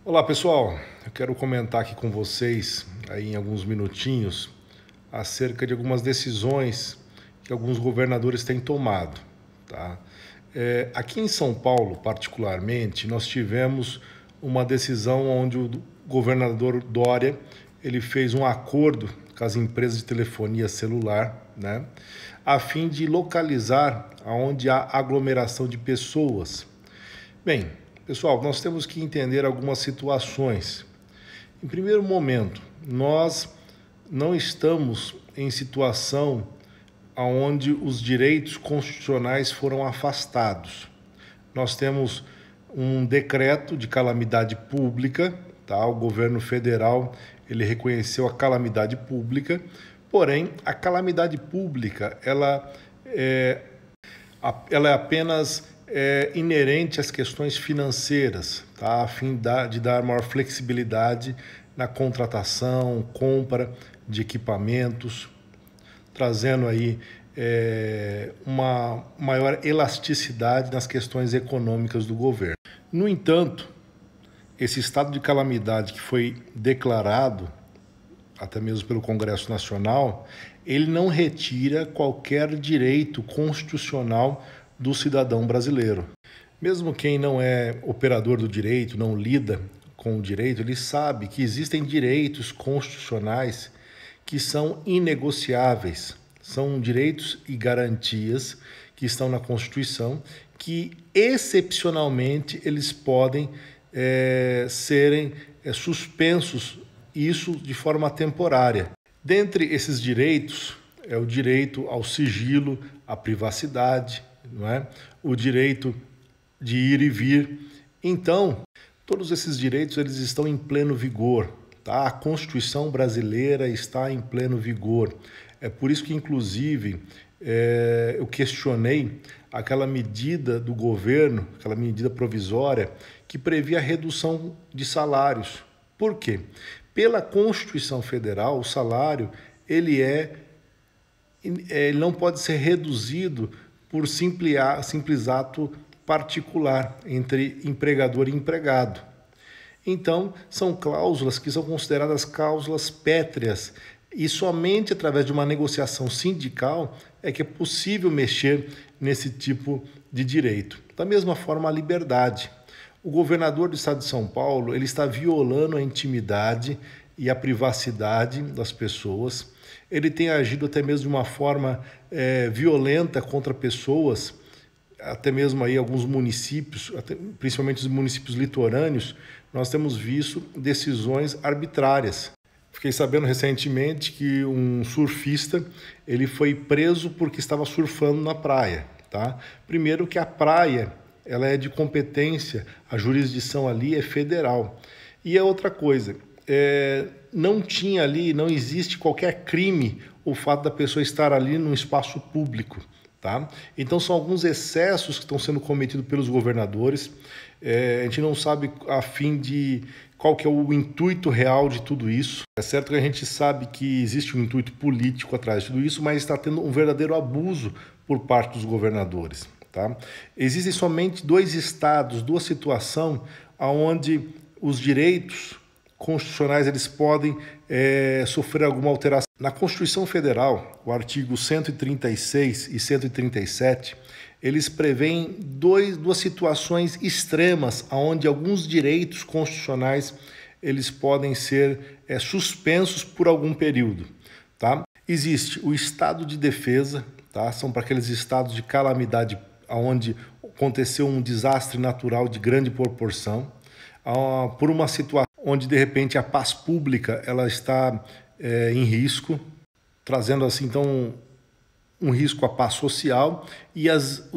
Olá pessoal, eu quero comentar aqui com vocês aí em alguns minutinhos acerca de algumas decisões que alguns governadores têm tomado, tá? Aqui em São Paulo, particularmente, nós tivemos uma decisão onde o governador Dória ele fez um acordo com as empresas de telefonia celular, né, a fim de localizar aonde há aglomeração de pessoas. Bem, pessoal, nós temos que entender algumas situações. Em primeiro momento, nós não estamos em situação onde os direitos constitucionais foram afastados. Nós temos um decreto de calamidade pública, tá? O governo federal ele reconheceu a calamidade pública, porém a calamidade pública ela é apenas inerente às questões financeiras, tá? A fim de dar maior flexibilidade na contratação, compra de equipamentos, trazendo aí uma maior elasticidade nas questões econômicas do governo. No entanto, esse estado de calamidade que foi declarado, até mesmo pelo Congresso Nacional, ele não retira qualquer direito constitucional do cidadão brasileiro. Mesmo quem não é operador do direito, não lida com o direito, ele sabe que existem direitos constitucionais que são inegociáveis. São direitos e garantias que estão na Constituição que, excepcionalmente, eles podem serem suspensos, isso de forma temporária. Dentre esses direitos, é o direito ao sigilo, à privacidade, não é? O direito de ir e vir. Então, todos esses direitos eles estão em pleno vigor, tá? A Constituição brasileira está em pleno vigor. É por isso que, inclusive, eu questionei aquela medida do governo, aquela medida provisória, que previa a redução de salários. Por quê? Pela Constituição Federal, o salário ele não pode ser reduzido por simples ato particular entre empregador e empregado. Então, são cláusulas que são consideradas cláusulas pétreas e somente através de uma negociação sindical é que é possível mexer nesse tipo de direito. Da mesma forma, a liberdade. O governador do estado de São Paulo ele está violando a intimidade e a privacidade das pessoas. Ele tem agido até mesmo de uma forma violenta contra pessoas, até mesmo aí alguns municípios, principalmente os municípios litorâneos, nós temos visto decisões arbitrárias. Fiquei sabendo recentemente que um surfista ele foi preso porque estava surfando na praia, tá? Primeiro que a praia ela é de competência, a jurisdição ali é federal. E a outra coisa, não tinha ali, não existe qualquer crime o fato da pessoa estar ali num espaço público, tá? Então são alguns excessos que estão sendo cometidos pelos governadores. A gente não sabe a fim de qual que é o intuito real de tudo isso. É certo que a gente sabe que existe um intuito político atrás de tudo isso, mas está tendo um verdadeiro abuso por parte dos governadores, tá? Existem somente dois estados, duas situações onde os direitos constitucionais eles podem sofrer alguma alteração. Na Constituição Federal, o artigo 136 e 137, eles prevêem duas situações extremas onde alguns direitos constitucionais eles podem ser suspensos por algum período, tá? Existe o estado de defesa, tá? São para aqueles estados de calamidade onde aconteceu um desastre natural de grande proporção, por uma situação onde de repente a paz pública ela está em risco, trazendo assim então um risco à paz social e as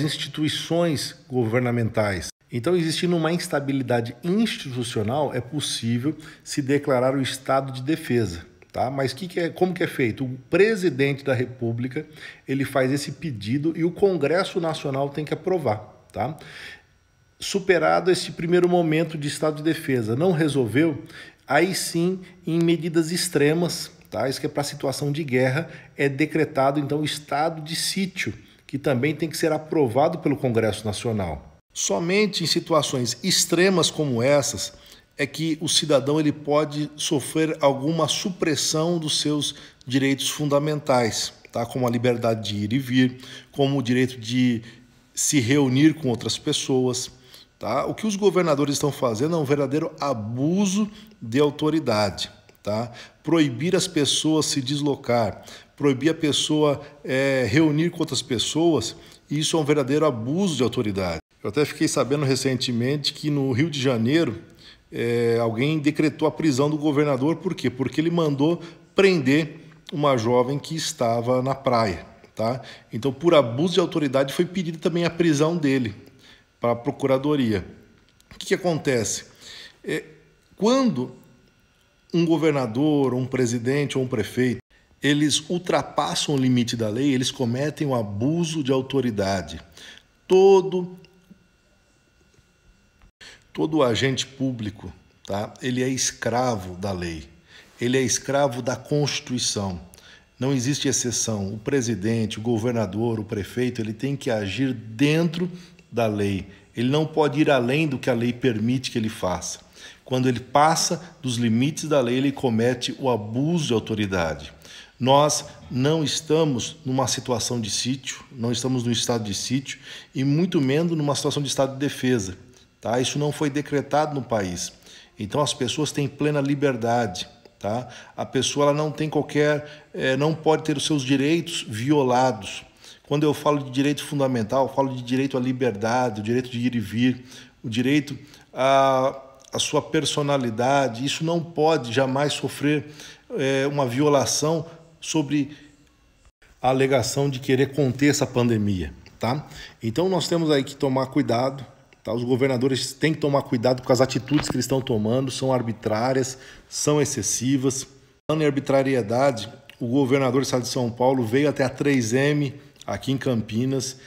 instituições governamentais. Então, existindo uma instabilidade institucional, é possível se declarar o estado de defesa, tá? Mas como que é feito? O presidente da República ele faz esse pedido e o Congresso Nacional tem que aprovar, tá? Superado esse primeiro momento de estado de defesa, não resolveu, aí sim, em medidas extremas, tá? Isso que é para a situação de guerra, é decretado então o estado de sítio, que também tem que ser aprovado pelo Congresso Nacional. Somente em situações extremas como essas é que o cidadão ele pode sofrer alguma supressão dos seus direitos fundamentais, tá? Como a liberdade de ir e vir, como o direito de se reunir com outras pessoas. Tá? O que os governadores estão fazendo é um verdadeiro abuso de autoridade. Tá? Proibir as pessoas se deslocar, proibir a pessoa reunir com outras pessoas, isso é um verdadeiro abuso de autoridade. Eu até fiquei sabendo recentemente que no Rio de Janeiro alguém decretou a prisão do governador. Por quê? Porque ele mandou prender uma jovem que estava na praia. Tá? Então, por abuso de autoridade, foi pedida também a prisão dele para a procuradoria. O que acontece? Quando um governador, um presidente ou um prefeito, eles ultrapassam o limite da lei, eles cometem um abuso de autoridade. Todo agente público, tá? Ele é escravo da lei, ele é escravo da Constituição. Não existe exceção. O presidente, o governador, o prefeito, ele tem que agir dentro da lei. Ele não pode ir além do que a lei permite que ele faça. Quando ele passa dos limites da lei, ele comete o abuso de autoridade. Nós não estamos numa situação de sítio, não estamos no estado de sítio e muito menos numa situação de estado de defesa. Tá? Isso não foi decretado no país. Então as pessoas têm plena liberdade. Tá? A pessoa ela não tem não pode ter os seus direitos violados. Quando eu falo de direito fundamental, eu falo de direito à liberdade, o direito de ir e vir, o direito à sua personalidade. Isso não pode jamais sofrer uma violação sobre a alegação de querer conter essa pandemia. Tá? Então nós temos aí que tomar cuidado. Tá? Os governadores têm que tomar cuidado com as atitudes que eles estão tomando, são arbitrárias, são excessivas. Falando em arbitrariedade, o governador do estado de São Paulo veio até a 3M, aqui em Campinas,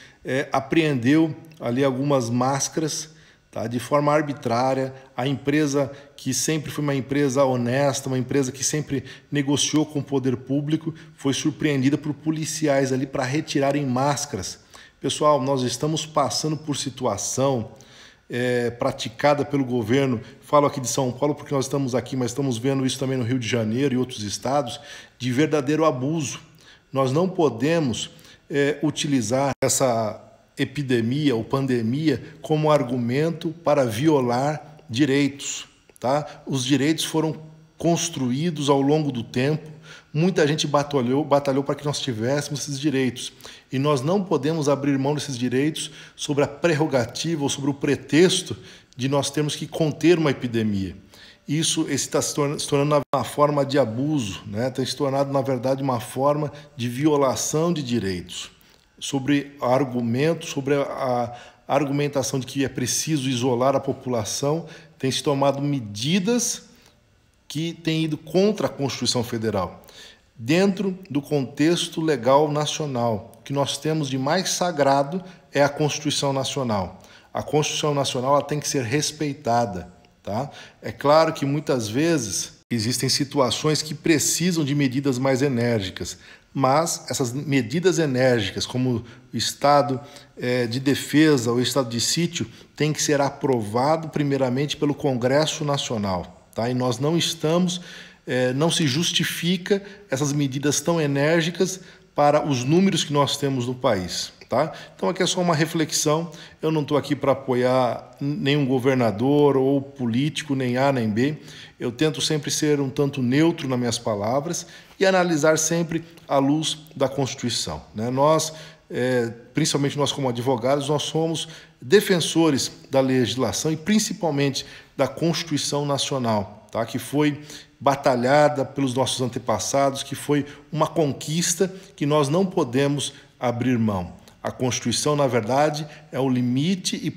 apreendeu ali algumas máscaras, tá? De forma arbitrária. A empresa, que sempre foi uma empresa honesta, uma empresa que sempre negociou com o poder público, foi surpreendida por policiais ali para retirarem máscaras. Pessoal, nós estamos passando por situação praticada pelo governo, falo aqui de São Paulo porque nós estamos aqui, mas estamos vendo isso também no Rio de Janeiro e outros estados, de verdadeiro abuso. Nós não podemos utilizar essa epidemia ou pandemia como argumento para violar direitos. Tá? Os direitos foram construídos ao longo do tempo, muita gente batalhou para que nós tivéssemos esses direitos. E nós não podemos abrir mão desses direitos sobre a prerrogativa ou sobre o pretexto de nós termos que conter uma epidemia. Isso está se tornando uma forma de abuso, né? Tem se tornado, na verdade, uma forma de violação de direitos. Sobre a argumentação de que é preciso isolar a população, tem se tomado medidas que têm ido contra a Constituição Federal. Dentro do contexto legal nacional, o que nós temos de mais sagrado é a Constituição Nacional. A Constituição Nacional ela tem que ser respeitada. Tá? É claro que muitas vezes existem situações que precisam de medidas mais enérgicas, mas essas medidas enérgicas, como o estado de defesa ou estado de sítio, tem que ser aprovado primeiramente pelo Congresso Nacional. Tá? E nós não estamos... não se justifica essas medidas tão enérgicas para os números que nós temos no país. Tá? Então aqui é só uma reflexão, eu não estou aqui para apoiar nenhum governador ou político, nem A nem B, eu tento sempre ser um tanto neutro nas minhas palavras e analisar sempre à luz da Constituição. Né? Nós, principalmente nós como advogados, nós somos defensores da legislação e principalmente da Constituição Nacional, tá? Que foi batalhada pelos nossos antepassados, que foi uma conquista que nós não podemos abrir mão. A Constituição, na verdade, é um limite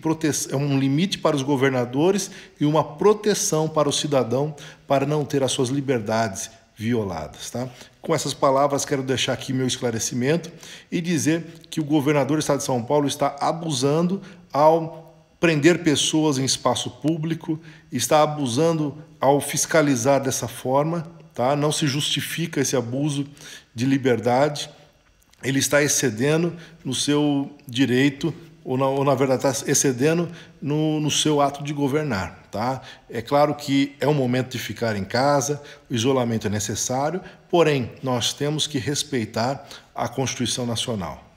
é um limite para os governadores e uma proteção para o cidadão para não ter as suas liberdades violadas. Tá? Com essas palavras, quero deixar aqui meu esclarecimento e dizer que o governador do estado de São Paulo está abusando ao prender pessoas em espaço público, está abusando ao fiscalizar dessa forma, tá? Não se justifica esse abuso de liberdade. Ele está excedendo no seu direito ou na verdade está excedendo no seu ato de governar, tá? É claro que é um momento de ficar em casa, o isolamento é necessário, porém nós temos que respeitar a Constituição Nacional.